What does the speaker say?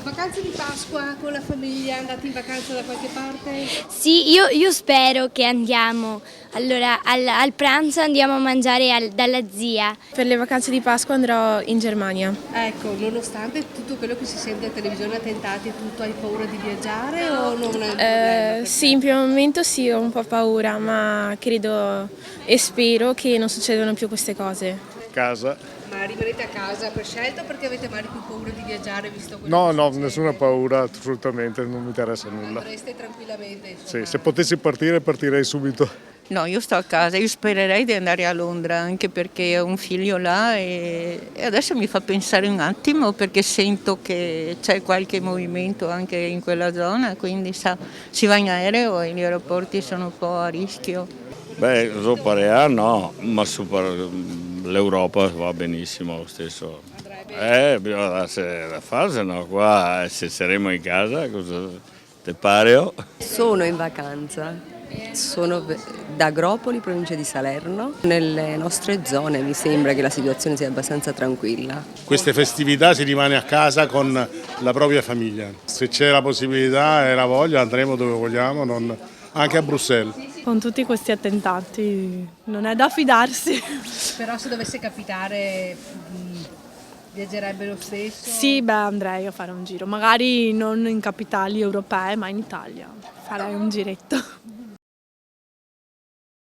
Vacanze di Pasqua con la famiglia, andate in vacanza da qualche parte? Sì, io spero che andiamo. Allora, al pranzo andiamo a mangiare dalla zia. Per le vacanze di Pasqua andrò in Germania. Ecco, nonostante tutto quello che si sente a televisione, attentati e tutto, hai paura di viaggiare o non è un problema? Sì, in primo momento sì, ho un po' paura, ma credo e spero che non succedano più queste cose. Casa. Ma rimanete a casa per scelta o perché avete magari più paura di viaggiare visto quello No, che no, succede? nessuna paura, assolutamente, non mi interessa nulla. Andreste tranquillamente, insomma. Sì, se potessi partire, partirei subito. No, io sto a casa, io spererei di andare a Londra anche perché ho un figlio là e adesso mi fa pensare un attimo perché sento che c'è qualche movimento anche in quella zona, quindi si va in aereo e gli aeroporti sono un po' a rischio. Beh, Europea no, ma l'Europa va benissimo lo stesso. Bisogna darsi da fare, se no qua se saremo in casa, cosa te pare? Oh? Sono in vacanza, sono da Agropoli, provincia di Salerno. Nelle nostre zone mi sembra che la situazione sia abbastanza tranquilla. Queste festività si rimane a casa con la propria famiglia. Se c'è la possibilità e la voglia andremo dove vogliamo, anche a Bruxelles. Con tutti questi attentati non è da fidarsi. Però se dovesse capitare viaggerebbe lo stesso? Sì, beh, andrei a fare un giro, magari non in capitali europee, ma in Italia. Farei un giretto.